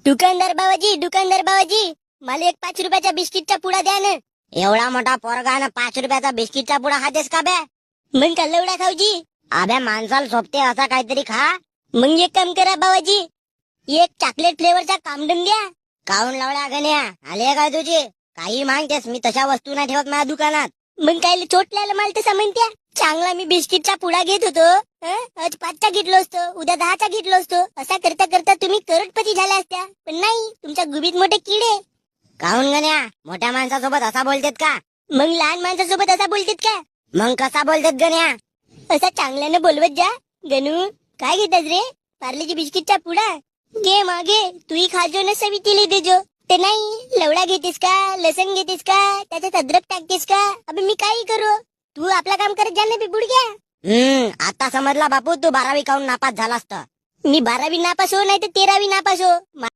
दुकानदार बाबाजी, मला एक 5 रुपयाच्या बिस्किटचा पुडा द्या ना. एवढा मोठा पोरगा ना 5 रुपयाचा बिस्किटचा पुडा खातेस का बे? मग का लवडा खाऊजी? अबे माणसाला सोबते असा काहीतरी खा. मग एक काम करा बाबाजी, एक चॉकलेट फ्लेवरचा कामडन द्या. काऊन लावला गण्या, आले काय तुझे? काही मागतेस, मी तशा वस्तू नाही ठेवत माझ्या दुकानात. मग काय चोटल्याला माल तसा म्हणत्या? चांगला मी बिस्किटचा पुडा घेत होतो, आज 5चा घेतलो असतो, उद्या 10चा घेतलो असतो. असा करता करता तुम्ही करोडपती झाल्या असत्या. पण नाही, तुमच्या गुबीत मोठे किडे. काऊन गण्या, मोठ्या माणसासोबत असा बोलतेत का? मग लहान माणसासोबत असा बोलतेत का? मग कसा बोलतेत गण्या? असा चांगल्यानं बोलवत जा. गणू, काय घेतात रे? पार्लेची बिस्किटचा पुडा घे, मागे तूही खाजो ना, सवितीला देजो. ते नाही, लवडा घेतेस का, लसण घेतेस का, त्याच्यात अद्रक टाकतेस का? अबे मी काही करू, तू आपला काम करत जा ना बिबुडग्या. आता समजला बापू, तू 12वी काऊन नापास झाला असता. मी 12वी नापास हो, नाही तर 13वी नापास हो.